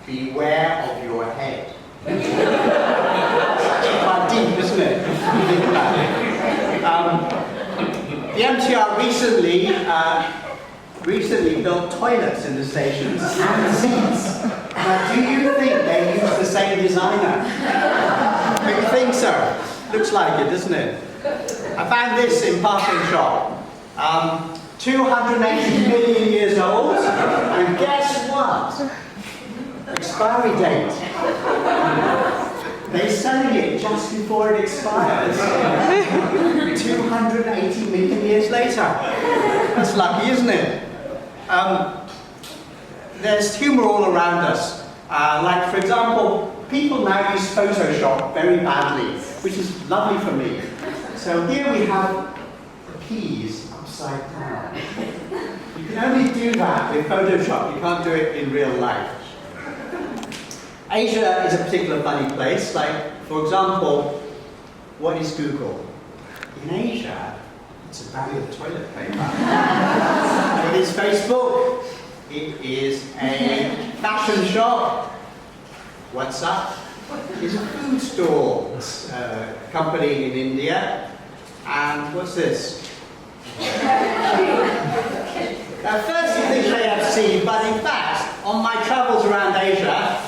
beware of your head. It's actually quite deep, isn't it? The MTR recently built toilets in the stations and seats. Now, do you think they use the same designer? Do you think so? Looks like it, doesn't it? I found this in Parking Shop. 280 million years old, and guess what? Expiry date. They're selling it just before it expires. 280 million years later. That's lucky, isn't it? There's humour all around us. Like, for example, people now use Photoshop very badly, which is lovely for me. So here we have the peas upside down. You can only do that with Photoshop. You can't do it in real life. Asia is a particular funny place. Like, for example, what is Google? In Asia, it's a bag of toilet paper. What is Facebook? It is a fashion shop. WhatsApp is a food store company in India. And what's this? At first you think KFC, but in fact, on my travels around Asia,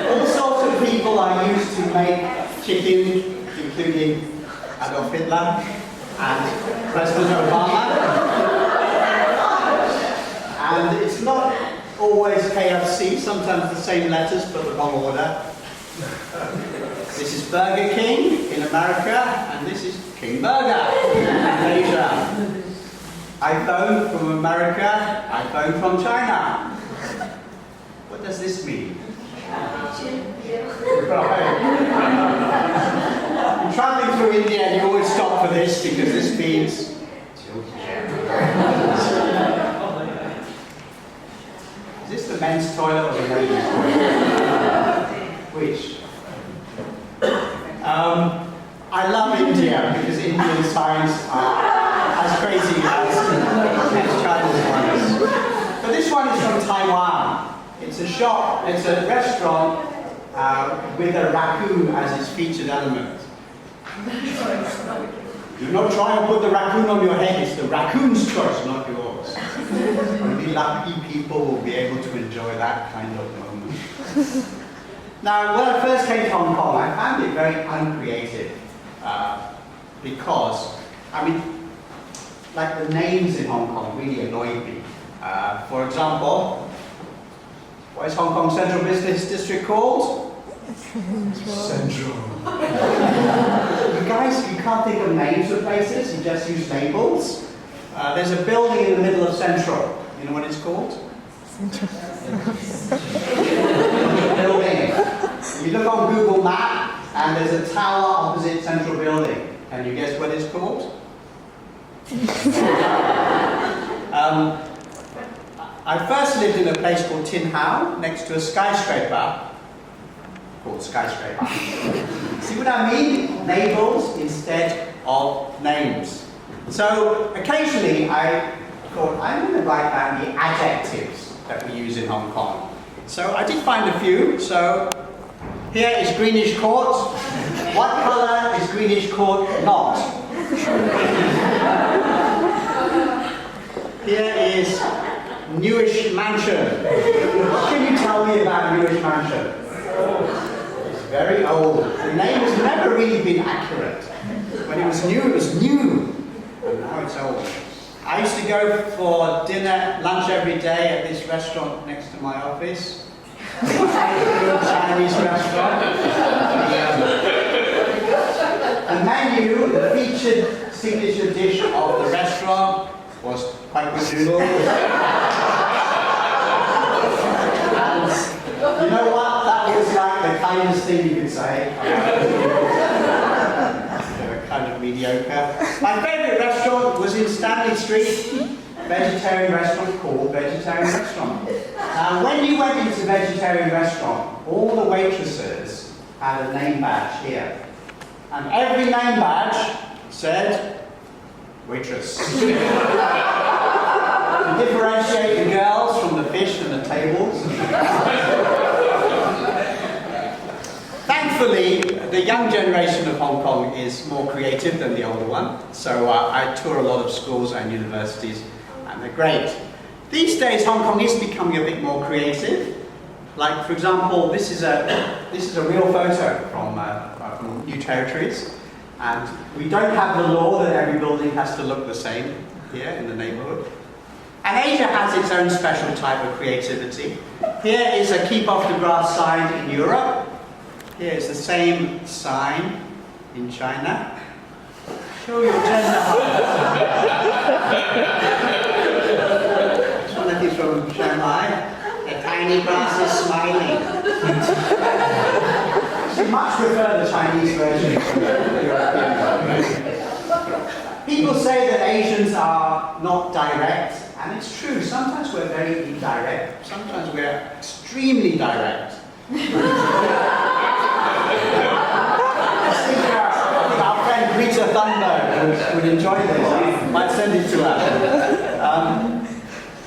all sorts of people are used to make chicken, including Adolf Hitler and President Obama. And it's not always KFC, sometimes the same letters but the wrong order. This is Burger King in America, and this is King Burger in Asia. iPhone from America, iPhone from China. What does this mean? Right. You're traveling through India and you always stop for this because this means is this the men's toilet or the ladies' toilet? Which? I love India because Indian signs are as crazy as China's ones. But this one is from Taiwan. It's a shop, it's a restaurant with a raccoon as its featured element. Do not try and put the raccoon on your head, it's the raccoon's choice, not yours. Only lucky people will be able to enjoy that kind of moment. Now, when I first came to Hong Kong, I found it very uncreative because, I mean, like the names in Hong Kong really annoyed me. For example, what is Hong Kong Central Business District called? Central. You guys, you can't think of names of places, you just use labels. There's a building in the middle of Central. You know what it's called? Central. Building. You look on Google Maps, and there's a tower opposite Central Building. Can you guess what it's called? I first lived in a place called Tin Hau, next to a skyscraper called Skyscraper. See what I mean? Labels instead of names. So occasionally I thought, I'm going to write down the adjectives that we use in Hong Kong. So I did find a few. So here is Greenish Court. What colour is Greenish Court not? Here is Newish Mansion. What can you tell me about Newish Mansion? It's very old. The name has never really been accurate. When it was new, and now it's old. I used to go for dinner, lunch every day at this restaurant next to my office. Chinese restaurant. The menu, the featured signature dish of the restaurant was quite good noodles. And you know what? That was like the kindest thing you could say. They were kind of mediocre. My favourite restaurant was in Stanley Street. Vegetarian restaurant called Vegetarian Restaurant. Now, when you went into Vegetarian Restaurant, all the waitresses had a name badge here. And every name badge said, waitress. To differentiate the girls from young generation of Hong Kong is more creative than the older one. So I tour a lot of schools and universities, and they're great. These days, Hong Kong is becoming a bit more creative. Like, for example, this is a real photo from New Territories, and we don't have the law that every building has to look the same here in the neighbourhood. And Asia has its own special type of creativity. Here is a keep off the grass sign in Europe. Here is the same sign in China. Show your gender. This one is from Shanghai. The tiny grass is smiling. I much prefer the Chinese version from the European version. People say that Asians are not direct, and it's true. Sometimes we're very indirect. Sometimes we're extremely direct. I think our friend Greta Thunberg would enjoy this. I might send it to her.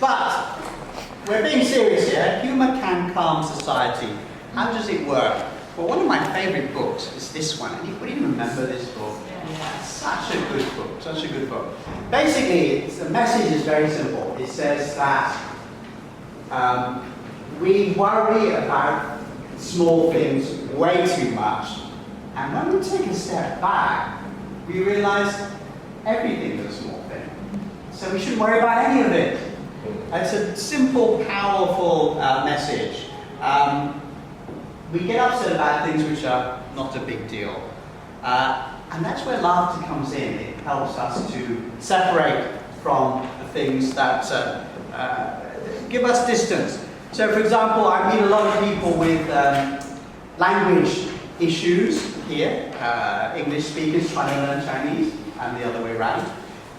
But we're being serious here. Humour can calm society. How does it work? Well, one of my favourite books is this one. Anybody remember this book? Yeah. Such a good book. Such a good book. Basically, the message is very simple. It says that we worry about small things way too much, and when we take a step back, we realise everything is a small thing. So we shouldn't worry about any of it. It's a simple, powerful message. We get upset about things which are not a big deal. And that's where laughter comes in. It helps us to separate from the things that give us distance. So, for example, I meet a lot of people with language issues here, English speakers trying to learn Chinese, and the other way around.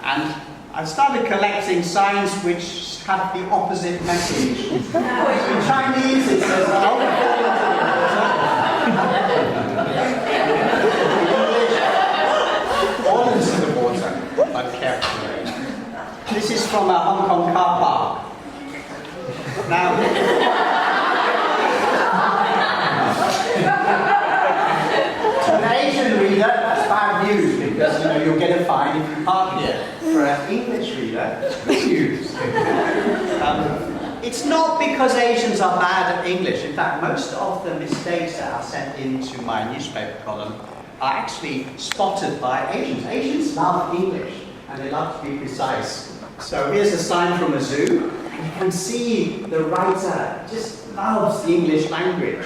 And I've started collecting signs which have the opposite message. In Chinese, it says, "Don't fall into the water." Fall into the water, but carefully. This is from a Hong Kong car park. Now, to an Asian reader, that's bad news because you'll get a fine if you park here. For an English reader, it's good news. It's not because Asians are bad at English. In fact, most of the mistakes that are sent into my newspaper column are actually spotted by Asians. Asians love English and they love to be precise. So here's a sign from a zoo. And you can see the writer just loves the English language.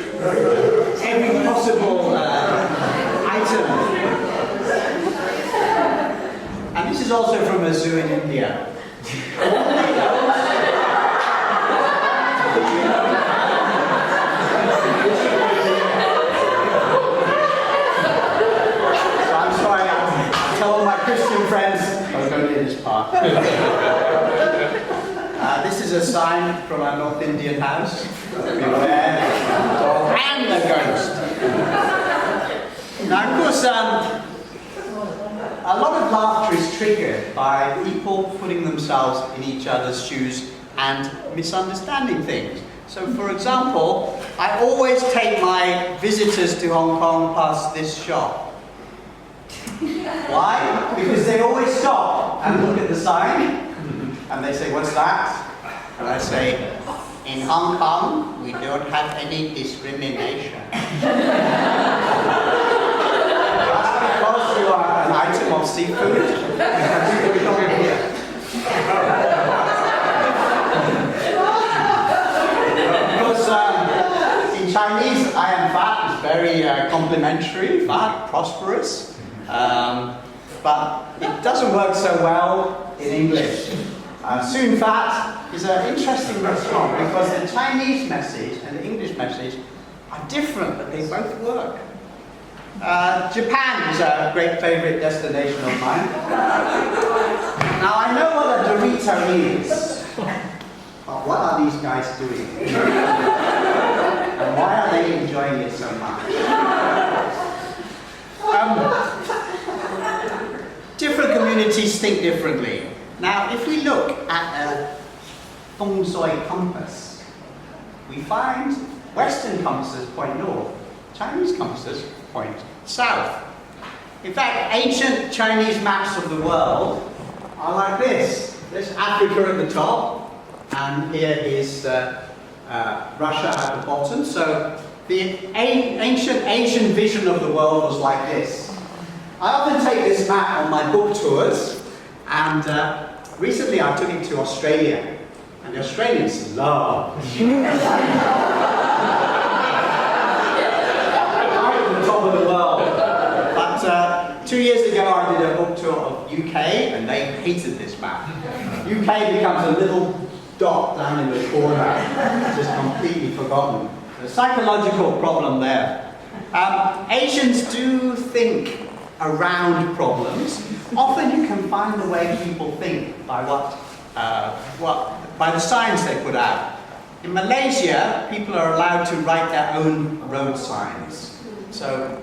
Every possible item. And this is also from a zoo in India. So I'm sorry, I tell all my Christian friends, don't go near this park. This is a sign from our North Indian house. Beware the dog and the ghost. Now, of course, a lot of laughter is triggered by people putting themselves in each other's shoes and misunderstanding things. So, for example, I always take my visitors to Hong Kong past this shop. Why? Because they always stop and look at the sign and they say, "What's that?" And I say, "In Hong Kong, we don't have any discrimination." Just because you are an item of seafood, we don't here. Because in Chinese, "I am fat" is very complimentary, fat, prosperous. But it doesn't work so well in English. Soon fat is an interesting restaurant because the Chinese message and the English message are different, but they both work. Japan is a great favourite destination of mine. Now I know what a Dorito is, but what are these guys doing? And why are they enjoying it so much? Different communities think differently. Now, if we look at a feng shui compass, we find Western compasses point north, Chinese compasses point south. In fact, ancient Chinese maps of the world are like this. There's Africa at the top, and here is Russia at the bottom. So the ancient Asian vision of the world was like this. I often take this map on my book tours, and recently I took it to Australia, and the Australians love right at the top of the world. But 2 years ago I did a book tour of UK, and they hated this map. UK becomes a little dot down in the corner, just completely forgotten. The psychological problem there. Asians do think around problems. Often you can find the way people think by by the signs they put out. In Malaysia, people are allowed to write their own road signs. So,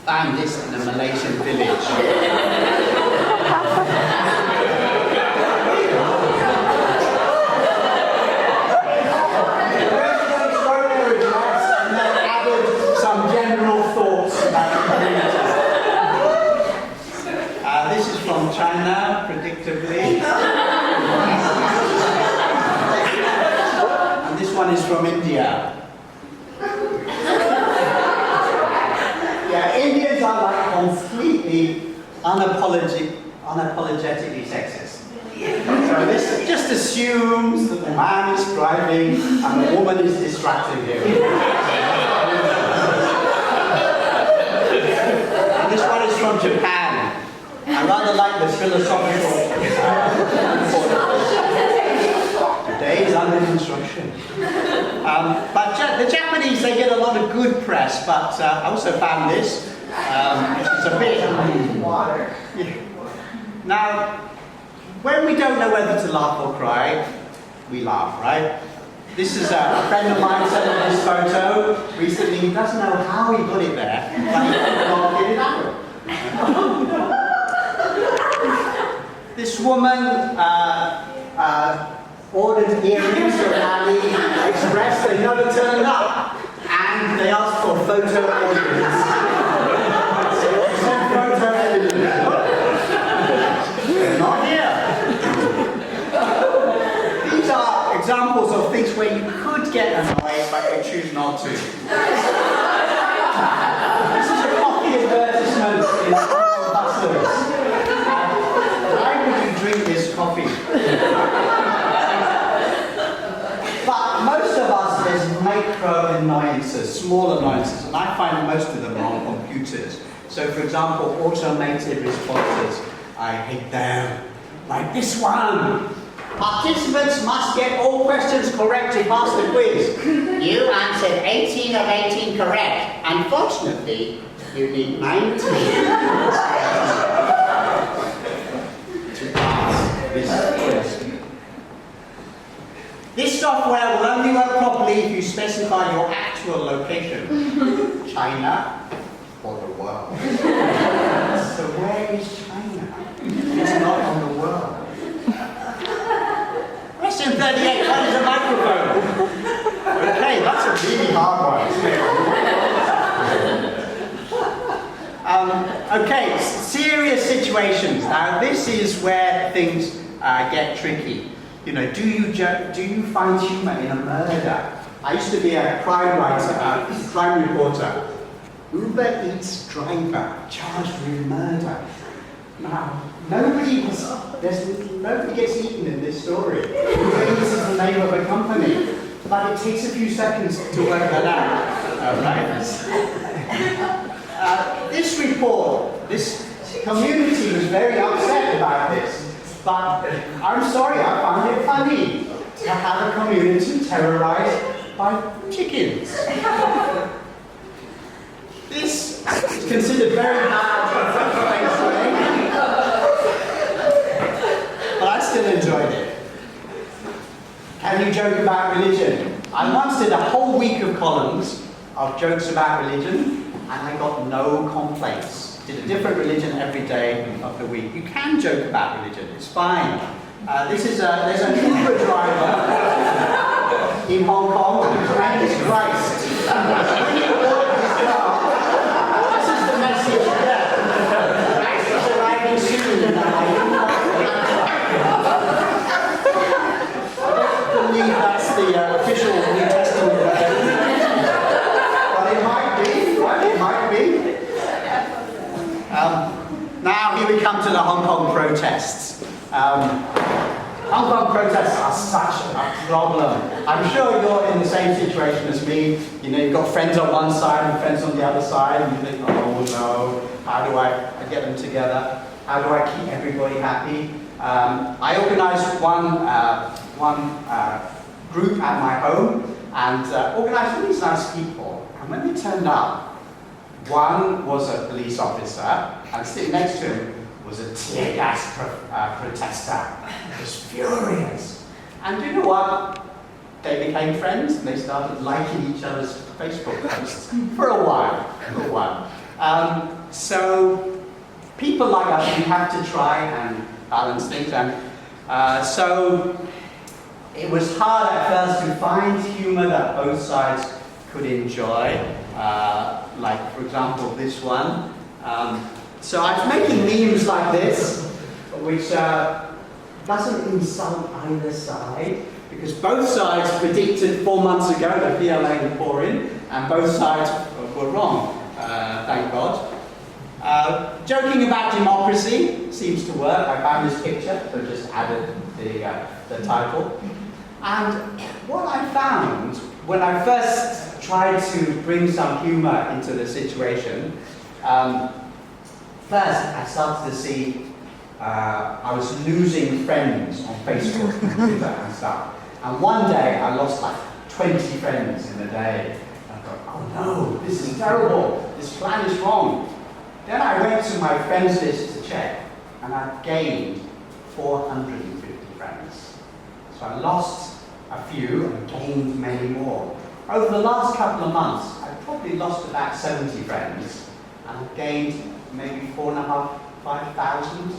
found this in a Malaysian village. From China, predictably. And this one is from India. Yeah, Indians are like completely unapologetically sexist. So this just assumes that the man is driving and the woman is distracting him. And this one is from Japan. I rather like the philosophical today is under construction. But the Japanese, they get a lot of good press, but I also found this, which is a bit water. Now, when we don't know whether to laugh or cry, we laugh, right? This is a friend of mine sent me this photo recently. He doesn't know how he put it there, but he can't get it out. This woman ordered earrings from Ali Express. They never turned up, and they asked for photo evidence. So they sent photo evidence. They're not here. These are examples of things where you could get annoyed, but you choose not to. This is a coffee advertisement in buses. Drink this coffee. But most of us, there's micro annoyances, small annoyances, and I find most of them are on computers. So for example, automated responses, I hate them. Like this one. Participants must get all questions correct to pass the quiz. You answered 18 of 18 correct. Unfortunately, you need 19. This software will only work properly if you specify your actual location. China or the world. So where is China? It's not on the world. Question 38, what is a microphone? Okay, that's a really hard one. Okay, serious situations. Now this is where things get tricky. You know, do you find humour in a murder? I used to be a crime writer, crime reporter. Uber Eats driver charged with murder. Now, nobody gets eaten in this story. Uber Eats is the name of a company, but it takes a few seconds to work that out. Right? This report, this community was very upset about this. But I'm sorry, I found it funny to have a community terrorized by chickens. This is considered very bad but I still enjoyed it. Can you joke about religion? I once did a whole week of columns of jokes about religion, and I got no complaints. Did a different religion every day of the week. You can joke about religion, it's fine. There's an Uber driver in Hong Kong whose name is Christ. When you order his car, this is the believe that's the official New Testament version. But it might be, right? It might be. Now here we come to the Hong Kong protests. Hong Kong protests are such a problem. I'm sure you're in the same situation as me. You know, you've got friends on one side and friends on the other side, and you think, oh no, how do I get them together? How do I keep everybody happy? I organised one group at my home, and organised really nice people. And when they turned up, one was a police officer, and sitting next to him was a tear gas protester. He was furious. And you know what? They became friends, and they started liking each other's Facebook posts for a while. So people like us, we have to try and balance things. And so it was hard at first to find humour that both sides could enjoy. Like, for example, this one. So I was making memes like this, which doesn't insult either side, because both sides predicted 4 months ago that PLA would pour in, and both sides were wrong, thank God. Joking about democracy seems to work. I found this picture, so just added the title. And what I found when I first tried to bring some humour into the situation, first I started to see I was losing friends on Facebook and Twitter and stuff. And one day I lost like 20 friends in a day. And I thought, oh no, this is terrible. This plan is wrong. Then I went to my friends list to check, and I gained 450 friends. So I lost a few and gained many more. Over the last couple of months, I've probably lost about 70 friends, and I've gained maybe 4,500, 5,000.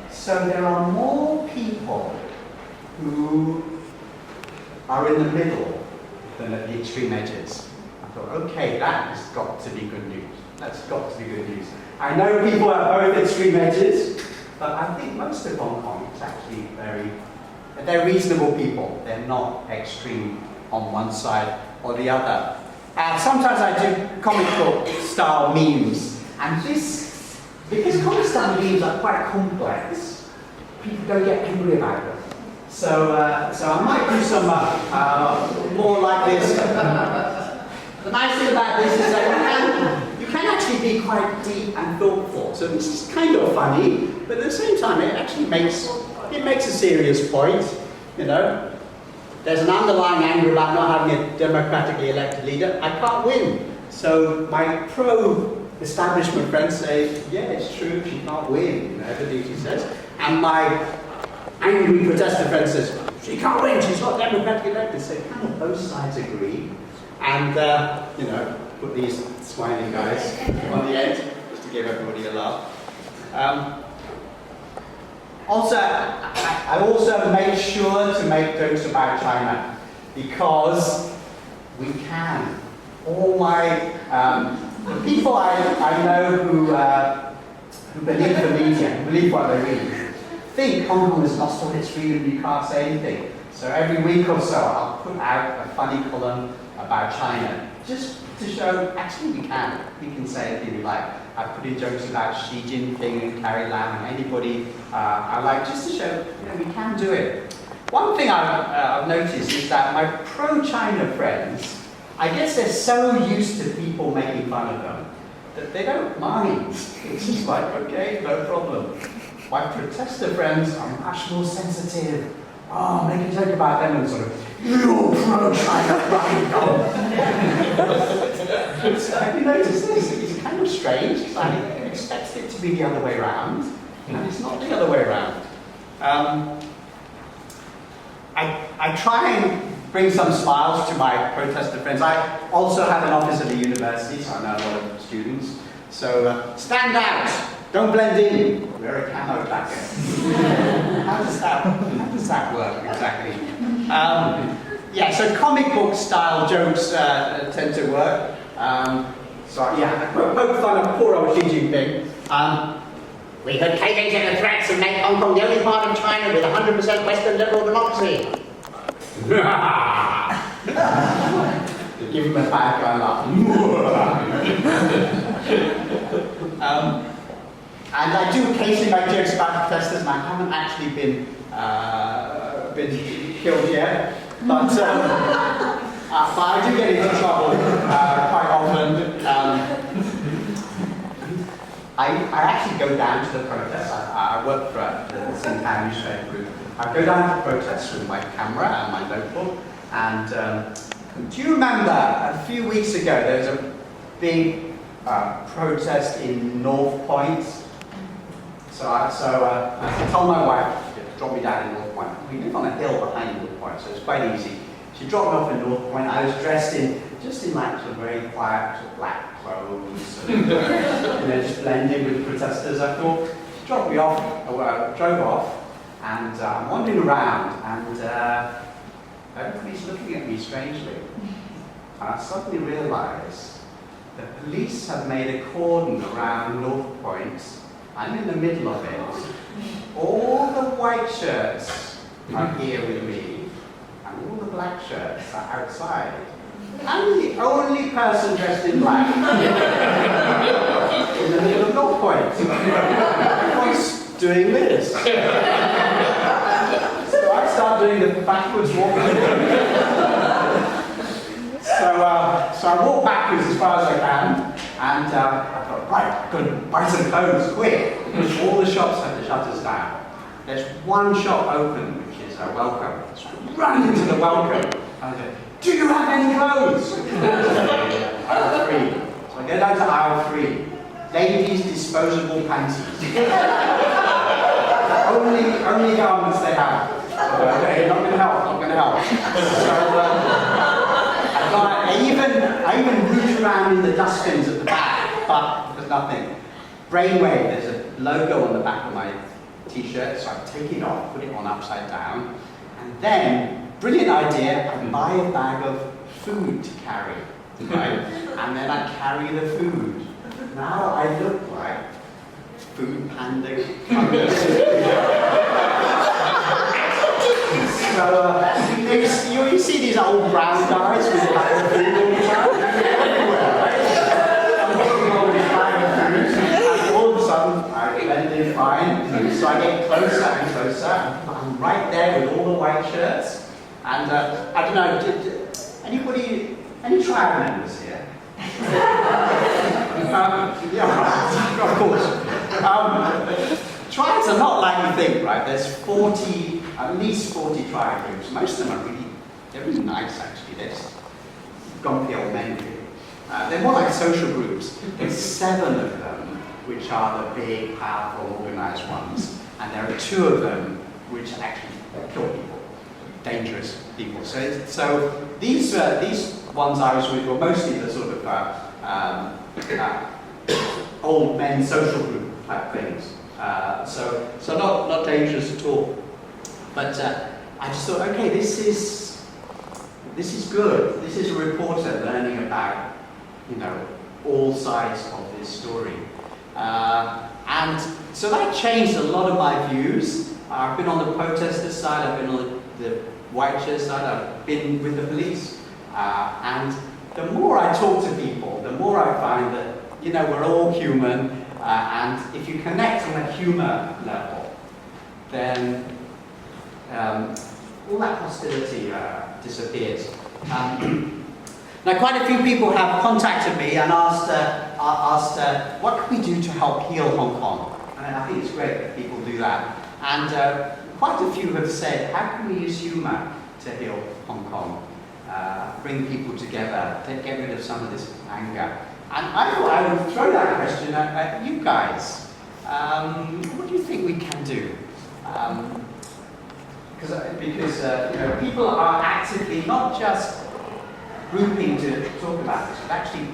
So there are more people who are in the middle than at the extreme edges. I thought, okay, that has got to be good news. That's got to be good news. I know people are both extreme edges, but I think most of Hong Kong is actually they're reasonable people. They're not extreme on one side or the other. Sometimes I do comic book style memes, and this, because comic style memes are quite complex, people don't get angry about them. So I might do some more like this. The nice thing about this is that you can actually be quite deep and thoughtful. So this is kind of funny, but at the same time it actually makes a serious point. You know, there's an underlying anger about not having a democratically elected leader. I can't win. So my pro-establishment friends say, yeah, it's true, she can't win. You know, everything she says. And my angry protester friend says, she can't win, she's not democratically elected. So kind of both sides agree. And, you know, put these swiney guys on the end, just to give everybody a laugh. Also, I also made sure to make jokes about China, because we can. All my, the people I know who believe the media, who believe what they read, think Hong Kong has lost all its freedom, you can't say anything. So every week or so I'll put out a funny column about China, just to show actually we can say anything we like. I put in jokes about Xi Jinping and Carrie Lam and anybody I like, just to show we can do it. One thing I've noticed is that my pro-China friends, I guess they're so used to people making fun of them that they don't mind. It's just like, okay, no problem. My protester friends are much more sensitive. Oh, make a joke about them and sort of, you're pro-China, Have you noticed this? It's kind of strange, because I expect it to be the other way around, and it's not the other way around. I try and bring some smiles to my protester friends. I also have an office at the university, so I know a lot of students. So stand out, don't blend in, wear a camo jacket. How does that work exactly? Yeah, so comic book style jokes tend to work. So yeah, I poke fun of poor old Xi Jinping. We could cave into the threats and make Hong Kong the only part of China with 100% Western liberal democracy. Give him a bad guy laughing. And I do occasionally make jokes about protesters, and I haven't actually been killed yet. But I do get into trouble quite often. I actually go down to the protests. I work for the Sinhan newspaper group. I go down to the protests with my camera and my notebook. And do you remember a few weeks ago there was a big protest in North Point? So I told my wife to drop me down in North Point. We live on a hill behind North Point, so it's quite easy. She dropped me off in North Point. I was dressed in like some very quiet sort of black clothes, and, just blending with the protesters. I thought she dropped me off, drove off, and I'm wandering around, and everybody's looking at me strangely. And I suddenly realised the police have made a cordon around North Point. I'm in the middle of it. All the white shirts are here with me, and all the black shirts are outside. I'm the only person dressed in black in the middle of North Point. Everyone's doing this. So I start doing the backwards walk. So I walk backwards as far as I can, and I thought, right, I've got to buy some clothes, quick. All the shops have the shutters down. There's one shop open, which is a Welcome. So I run into the Welcome, and I go, do you have any clothes? Aisle 3. So I go down to aisle 3. Ladies' disposable panties. only garments they have. Okay, not going to help, not going to help. So I even root around in the dustbins at the back, but there's nothing. Brainwave, there's a logo on the back of my t-shirt, so I take it off, put it on upside down, and then, brilliant idea, I buy a bag of food to carry, right? And then I carry the food. Now I look like Food Panda. So, you see these old brown guys with a bag of food all the time? Everywhere, right? I'm walking on with a bag of food, and all of a sudden, I blend in fine. So I get closer and closer, and I'm right there with all the white shirts. And I don't know, any trial members here? Yeah, of course. Trials are not like you think, right? There's at least 40 trial groups. Most of them are they're really nice actually. They're just grumpy old men really. They're more like social groups. There's 7 of them, which are the big, powerful, organised ones. And there are 2 of them which actually kill people, dangerous people. So these ones I was with were mostly the sort of old men social group type things. So not dangerous at all. But I just thought, okay, this is good. This is a reporter learning about, all sides of this story. And so that changed a lot of my views. I've been on the protester side, I've been on the white shirt side, I've been with the police. And the more I talk to people, the more I find that, we're all human, and if you connect on a humour level, then all that hostility disappears. Now, quite a few people have contacted me and asked what can we do to help heal Hong Kong? And I think it's great that people do that. And quite a few have said, how can we use humour to heal Hong Kong? Bring people together, get rid of some of this anger. And I thought I would throw that question at you guys. What do you think we can do? Because people are actively not just grouping to talk about this, but actually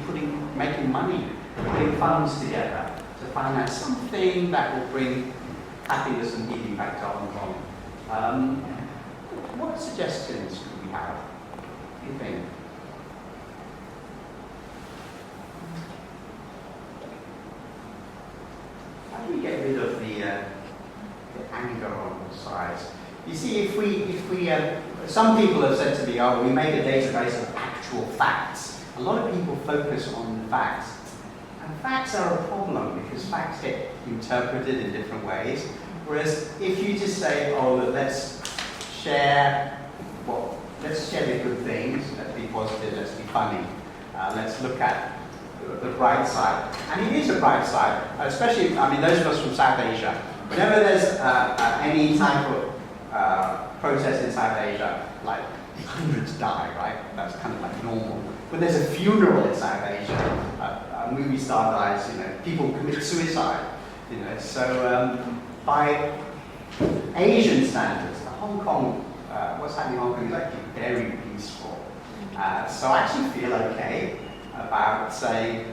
making money, putting funds together to find out something that will bring happiness and healing back to Hong Kong. What suggestions could we have? What do you think? How do we get rid of the anger on all sides? You see, if we some people have said to me, oh, we made a database of actual facts. A lot of people focus on the facts. And facts are a problem because facts get interpreted in different ways. Whereas if you just say, oh, look, let's share the good things, let's be positive, let's be funny, let's look at the bright side. And it is a bright side, especially, I mean, those of us from South Asia. Whenever there's any type of protest in South Asia, like hundreds die, right? That's kind of like normal. When there's a funeral in South Asia, a movie star dies, you know, people commit suicide, you know. So by Asian standards, Hong Kong, what's happening in Hong Kong is actually very peaceful. So I actually feel okay about saying,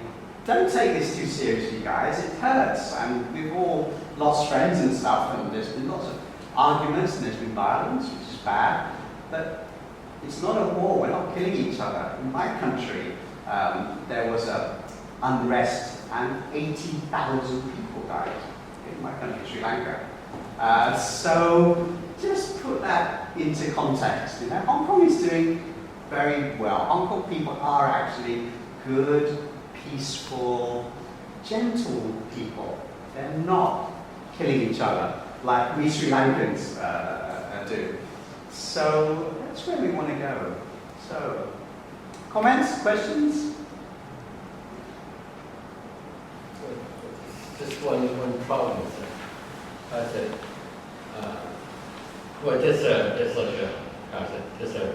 don't take this too seriously, guys. It hurts, and we've all lost friends and stuff, and there's been lots of arguments, and there's been violence, which is bad. But it's not a war. We're not killing each other. In my country, there was a unrest, and 80,000 people died in my country, Sri Lanka. So just put that into context. You know, Hong Kong is doing very well. Hong Kong people are actually good, peaceful, gentle people. They're not killing each other like we Sri Lankans do. So that's where we want to go. So, comments, questions? Just one problem is that I said, well, just a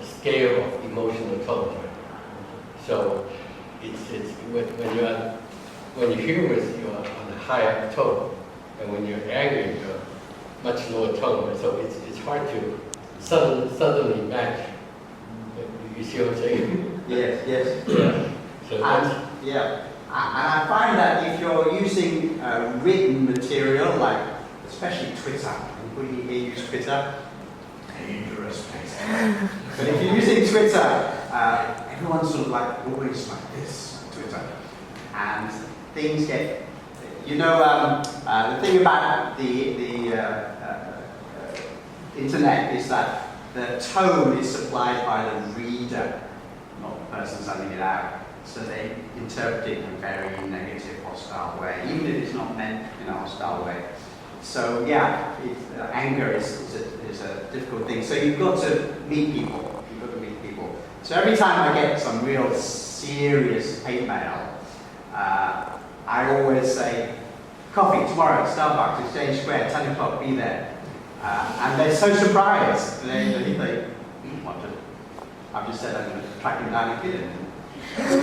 scale of emotional tone, right? So it's when you're humorous, you're on a higher tone, and when you're angry, you're much lower tone. So it's hard to suddenly match. You see what I'm saying? Yes, yes. Yeah. So yeah. And I find that if you're using written material, like especially Twitter, anybody here use Twitter? Dangerous place. But if you're using Twitter, everyone's sort of like always like this, Twitter. And things get, you know, the thing about the internet is that the tone is supplied by the reader, not the person sending it out. So they interpret it in a very negative, hostile way, even if it's not meant in a hostile way. So yeah, anger is a difficult thing. So you've got to meet people. You've got to meet people. So every time I get some real serious hate mail, I always say, coffee tomorrow at Starbucks, Exchange Square, 10 o'clock, be there. And they're so surprised. They what? I've just said I'm going to track him down and kill him. Some of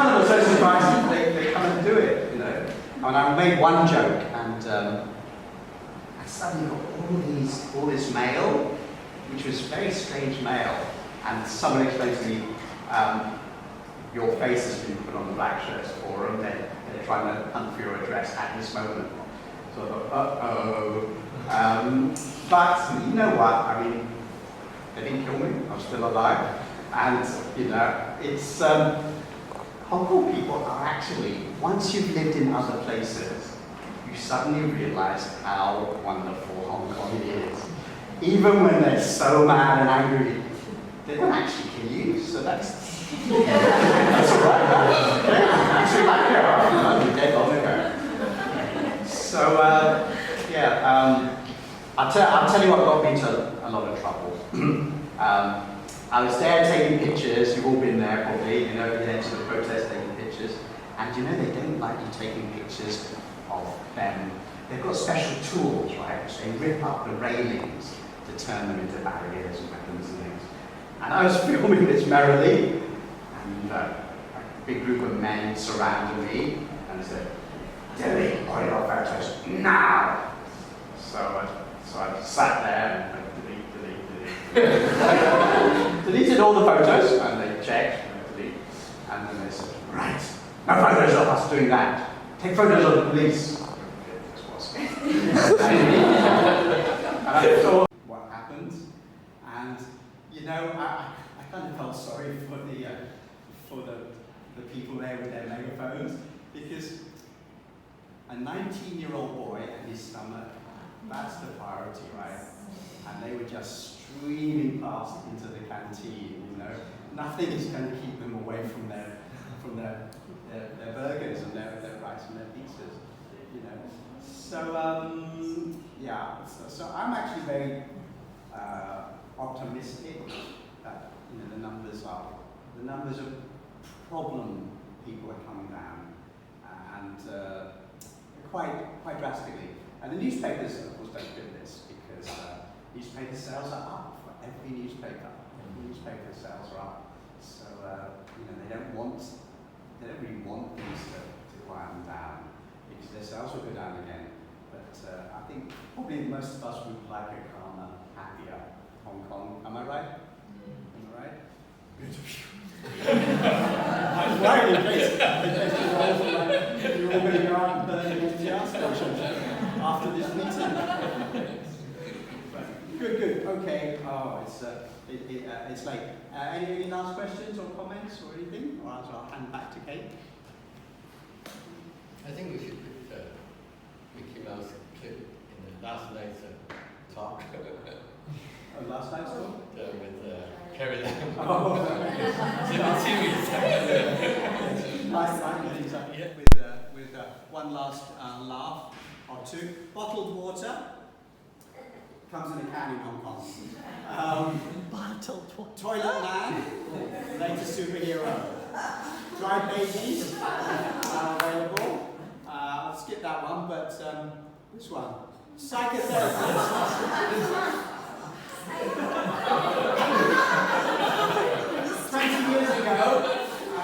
them are so surprised they come and do it, you know. And I made one joke, and I suddenly got all this mail, which was very strange mail. And someone explained to me, your face has been put on the Black Shirts forum. They're trying to hunt for your address at this moment. So I thought, uh-oh. But you know what? I mean, they didn't kill me. I'm still alive. And, you know, it's, Hong Kong people are actually, once you've lived in other places, you suddenly realize how wonderful Hong Kong is. Even when they're so mad and angry, they don't actually kill you, so that's all right. Actually, like you're dead long ago. So, I'll tell you what got me into a lot of trouble. I was there taking pictures. You've all been there probably, you know, the edge of the protest taking pictures. And you know they don't like you taking pictures of them. They've got special tools, right, which they rip up the railings to turn them into barriers and weapons and things. And I was filming this merrily, and a big group of men surrounded me and said, delete all your photos now! So I sat there and deleted all the photos, and they checked, and then they said, right, no photos of us doing that. Take photos of the police. And I thought what happened, and you know, I kind of felt sorry for the people there with their megaphones, because a 19-year-old boy and his stomach That's the priority, right? And they were just streaming past into the canteen, you know. Nothing is going to keep them away from their burgers and their rice and their pizzas, you know. So, yeah, so I'm actually very optimistic that, you know, the numbers of problem people are coming down, and quite drastically. And the newspapers, of course, don't do this because newspaper sales are up for every newspaper. Every newspaper sales are up. So you know, they don't really want things to quieten down because their sales will go down again. But I think probably most of us would like a calmer, happier Hong Kong. Am I right? Am I right? I was worried in case you're all going to go out and burn the MTR station after this meeting. Good. Okay. Oh, it's late. Any last questions or comments or anything? Or else I'll hand back to Kate. I think we should put Mickey Mouse clip in the last night's talk. Last night's talk? With Carrie Lam. Oh, with one last laugh or two. Bottled water comes in a can in Hong Kong. Bottled water. Toilet man, latest superhero. Dry babies are available. I'll skip that one, but this one. Psychotherapist. 20 years ago,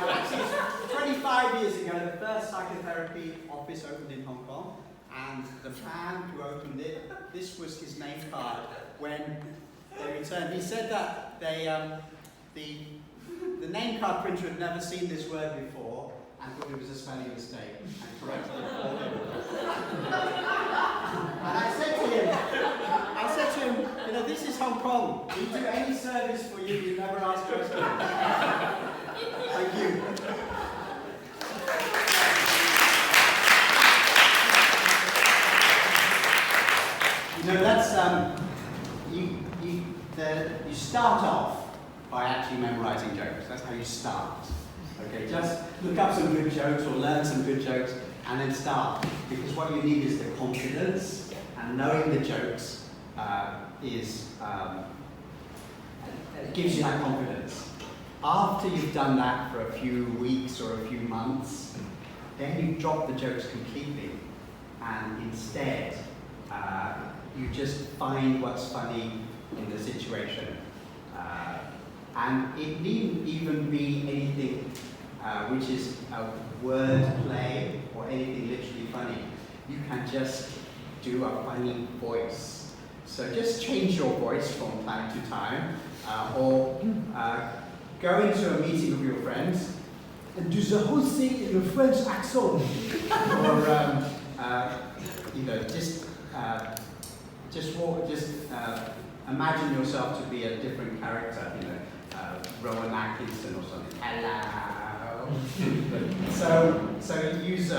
actually 25 years ago, the first psychotherapy office opened in Hong Kong, and the man who opened it, this was his name card when they returned. He said that the name card printer had never seen this word before and thought it was a spelling mistake and corrected it for him. And I said to him, you know, this is Hong Kong. We do any service for you, you never ask questions. Thank you. You know, that's, you start off by actually memorizing jokes. That's how you start. Okay, just look up some good jokes or learn some good jokes and then start. Because what you need is the confidence, and knowing the jokes gives you that confidence. After you've done that for a few weeks or a few months, then you drop the jokes completely, and instead you just find what's funny in the situation. And it needn't even be anything which is a word play or anything literally funny. You can just do a funny voice. So just change your voice from time to time, or go into a meeting with your friends and do the whole thing in a French accent. Or you know, just imagine yourself to be a different character. You know, Rowan Atkinson or something. Hello. so use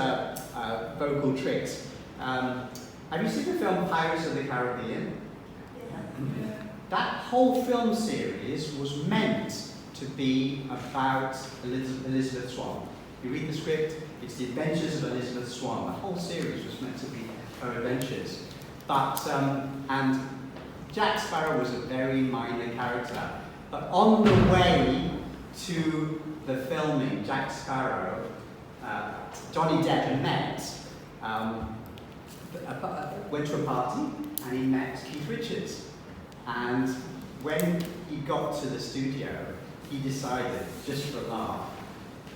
vocal tricks. Have you seen the film Pirates of the Caribbean? Yeah. That whole film series was meant to be about Elizabeth Swann. You read the script, it's the adventures of Elizabeth Swann. The whole series was meant to be her adventures. But, and Jack Sparrow was a very minor character. But on the way to the filming, Jack Sparrow, Johnny Depp went to a party and he met Keith Richards. And when he got to the studio, he decided, just for a laugh,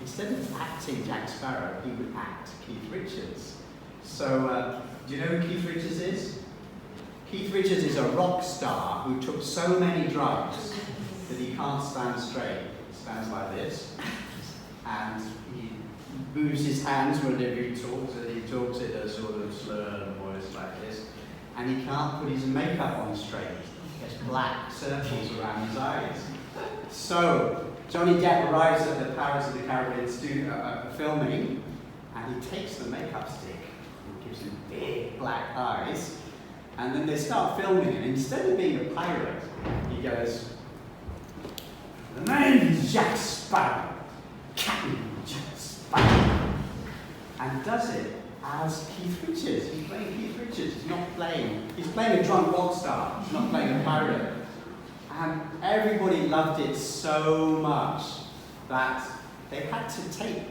instead of acting Jack Sparrow, he would act Keith Richards. So, do you know who Keith Richards is? Keith Richards is a rock star who took so many drugs that he can't stand straight. He stands like this, and he moves his hands whenever he talks, and he talks in a sort of slurred voice like this, and he can't put his makeup on straight. There's black circles around his eyes. So Johnny Depp arrives at the Pirates of the Caribbean studio filming, and he takes the makeup stick and gives him big black eyes, And then they start filming, and instead of being a pirate, he goes, "The name is Jack Sparrow, Captain Jack Sparrow," and does it as Keith Richards. He's playing Keith Richards. He's playing a drunk rock star. He's not playing a pirate. And everybody loved it so much that they had to take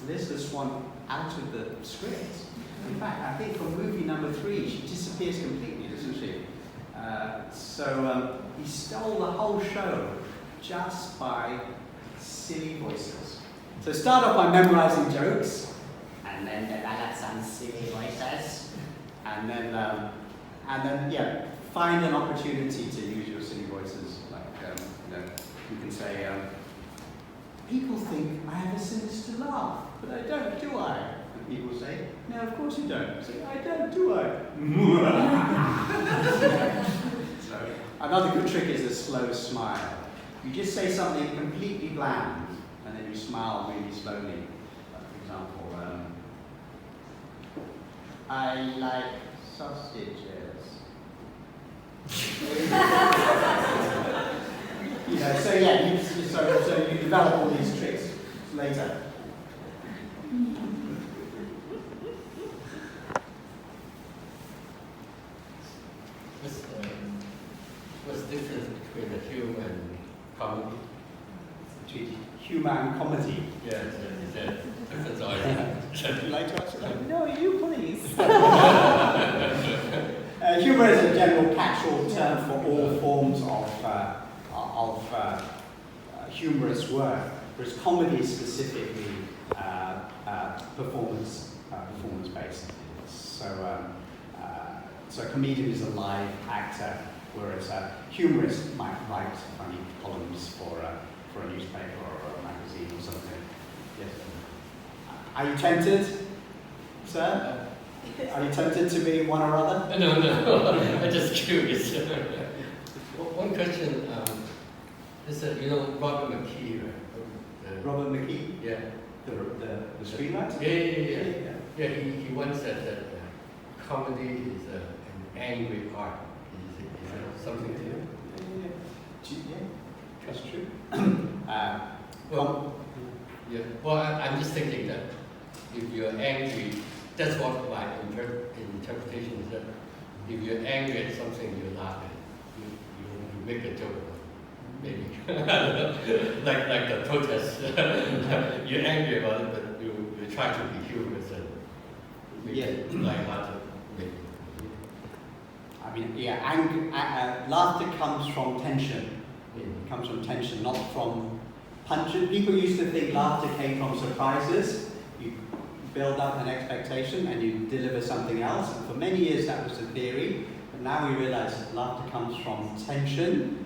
Liz the Swan out of the script. In fact, I think from movie number 3, she disappears completely, doesn't she? So he stole the whole show just by silly voices. So start off by memorizing jokes, and then develop some silly voices, and then yeah, find an opportunity to use your silly voices. Like you can say, "People think I have a sinister laugh, but I don't, do I?" And people say, "No, of course you don't." Say, "I don't, do I?" So another good trick is a slow smile. You just say something completely bland, and then you smile really slowly. For example, "I like sausages." So yeah, so you develop all these tricks later. What's the difference between the humor and comedy? Between humor and comedy. Yeah, is there a difference or Would you like to answer that? No, you please. Humor is a general catch-all term for all forms of humorous work, whereas comedy is specifically performance-based. So a comedian is a live actor, whereas a humorist might write funny columns for a newspaper or a magazine or something. Yes. Are you tempted, sir? Are you tempted to be one or other? No. I'm just curious. One question is that, Robert McKee, right? Robert McKee? Yeah. The screenwriter? Yeah, he once said that comedy is an angry art. Is that something to you? Yeah, that's true. Well, I'm just thinking that if you're angry, that's what my interpretation is, that if you're angry at something, you laugh at it. You make a joke, maybe. like the protest. You're angry about it, but you try to be humorous and make it lighthearted. I mean, laughter comes from tension. It comes from tension, not from punches. People used to think laughter came from surprises. You build up an expectation and you deliver something else. And for many years that was the theory. But now we realize that laughter comes from tension.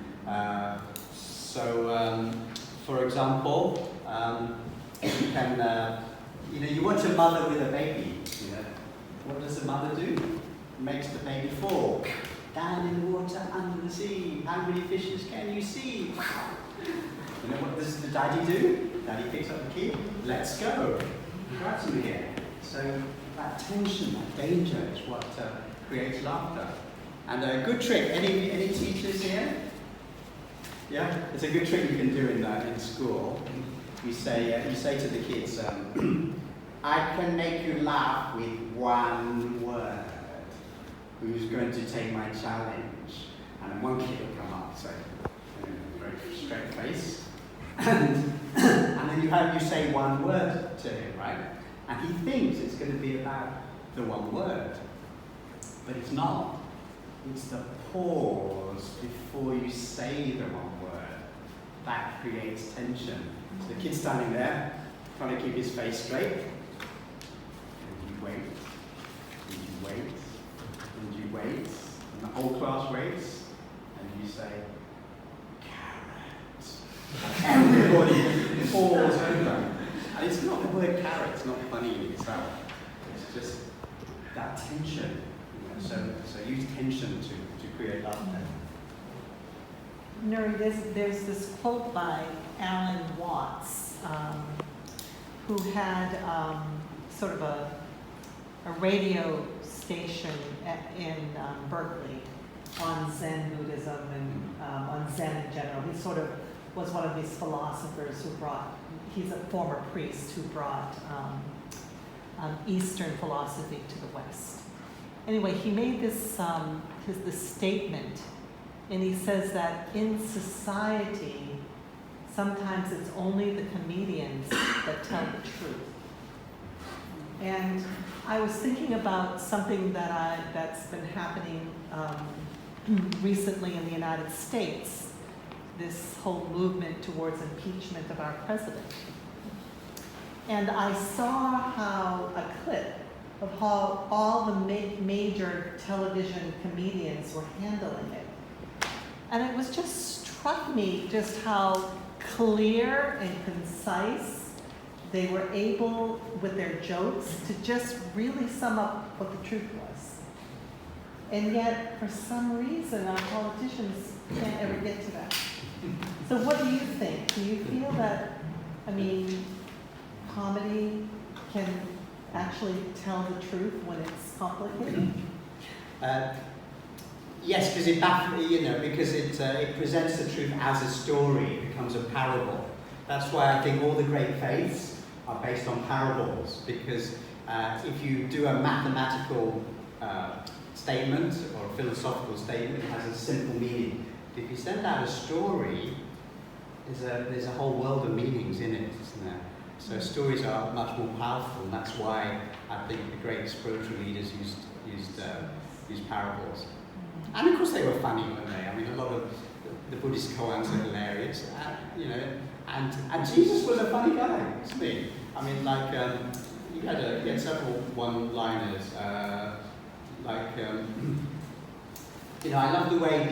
For example, you can, you watch a mother with a baby. What does the mother do? Makes the baby fall. Down in the water, under the sea. How many fishes can you see? What does the daddy do? Daddy picks up the key. Let's go. Grabs him again. So that tension, that danger is what creates laughter. And a good trick. Any teachers here? Yeah, it's a good trick you can do in school. You say to the kids, "I can make you laugh with one word. Who's going to take my challenge?" And then one kid will come up, so very straight face, and then you say one word to him, right? And he thinks it's going to be about the one word, but it's not. It's the pause before you say the one word that creates tension. So the kid's standing there, trying to keep his face straight, and you wait, and you wait. And you wait, and the whole class waits, and you say, "Carrot." Everybody falls over. And it's not the word carrot, it's not funny in itself. It's just that tension. So use tension to create laughter. Nury, there's this quote by Alan Watts, who had sort of a radio station in Berkeley on Zen Buddhism and on Zen in general. He sort of was one of these philosophers who brought, he's a former priest who brought Eastern philosophy to the West. Anyway, he made this statement, and he says that in society, sometimes it's only the comedians that tell the truth. And I was thinking about something that's been happening recently in the United States, this whole movement towards impeachment of our president. And I saw how a clip of how all the major television comedians were handling it. And it was just struck me just how clear and concise they were able, with their jokes, to just really sum up what the truth was. And yet, for some reason, our politicians can't ever get to that. So what do you think? Do you feel that, I mean, comedy can actually tell the truth when it's complicated? Yes, because it presents the truth as a story. It becomes a parable. That's why I think all the great faiths are based on parables. Because if you do a mathematical statement or a philosophical statement, it has a simple meaning. If you send out a story, there's a whole world of meanings in it, isn't there? So stories are much more powerful, and that's why I think the great spiritual leaders used parables. And of course they were funny, weren't they? I mean, a lot of the Buddhist koans are hilarious, and Jesus was a funny guy, wasn't he? I mean, like you had several one-liners, I love the way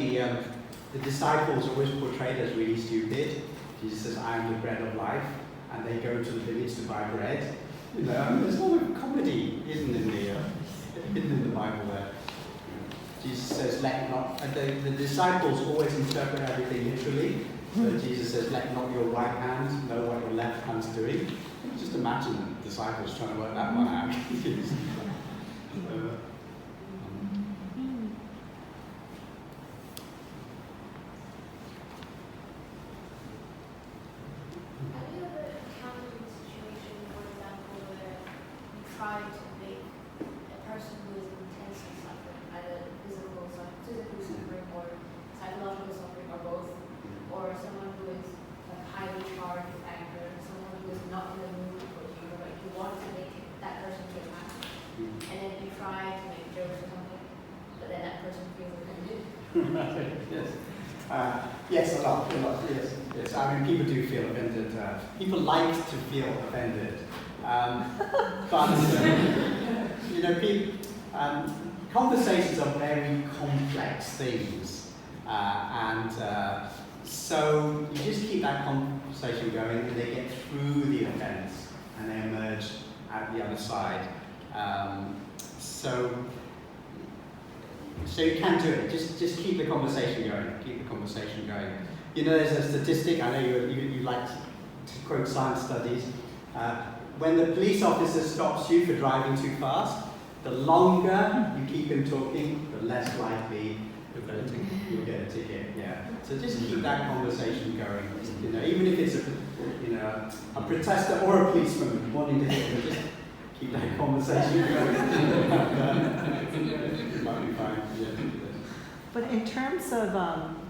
the disciples are always portrayed as really stupid. Jesus says, "I am the bread of life," and they go to the village to buy bread. There's a lot of comedy hidden in the Bible there. Jesus says, "Let not." The disciples always interpret everything literally. So Jesus says, "Let not your right hand know what your left hand's doing." Just imagine the disciples trying to work that one out. Try to make a person who is intensely suffering, either physical suffering or psychological suffering or both, or someone who is highly charged with anger, someone who is not in the mood for humor, but you want to make that person feel happy. And then you try to make jokes or something, but then that person feels offended. Yes. Yes, a lot, yes. I mean, people do feel offended. People like to feel offended. But conversations are very complex things, and so you just keep that conversation going, and they get through the offence, and they emerge at the other side. So you can do it. Just keep the conversation going. Keep the conversation going. There's a statistic. I know you like to quote science studies. When the police officer stops you for driving too fast, the longer you keep him talking, the less likely you'll get a ticket. Yeah. So just keep that conversation going. Even if it's a protester or a policeman wanting to hit him, just keep that conversation going. It might be fine. Yeah. But in terms of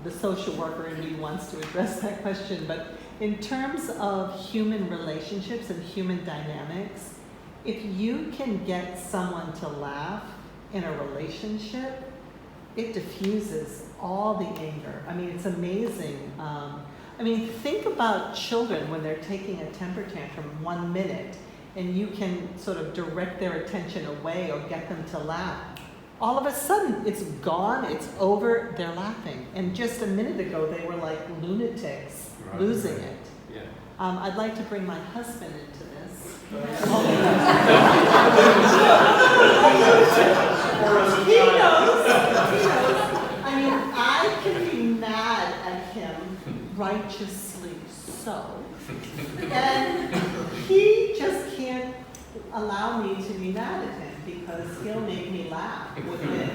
the social worker in me wants to address that question, but in terms of human relationships and human dynamics, if you can get someone to laugh in a relationship, it diffuses all the anger. I mean, it's amazing. Think about children when they're taking a temper tantrum 1 minute, and you can sort of direct their attention away or get them to laugh. All of a sudden, it's gone, it's over, they're laughing. And just a minute ago, they were like lunatics, losing it. Yeah. I'd like to bring my husband into this. He knows. I mean, I can be mad at him righteously so. And he just can't allow me to be mad at him because he'll make me laugh within,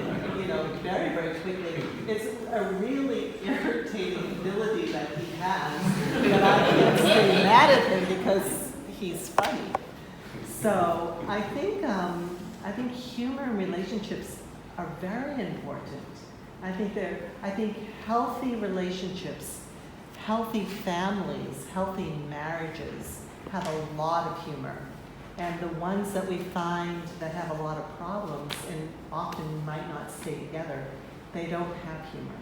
very, very quickly. It's a really irritating ability that he has, but I can't stay mad at him because he's funny. So I think humor and relationships are very important. I think healthy relationships, healthy families, healthy marriages have a lot of humor. And the ones that we find that have a lot of problems and often might not stay together, they don't have humor.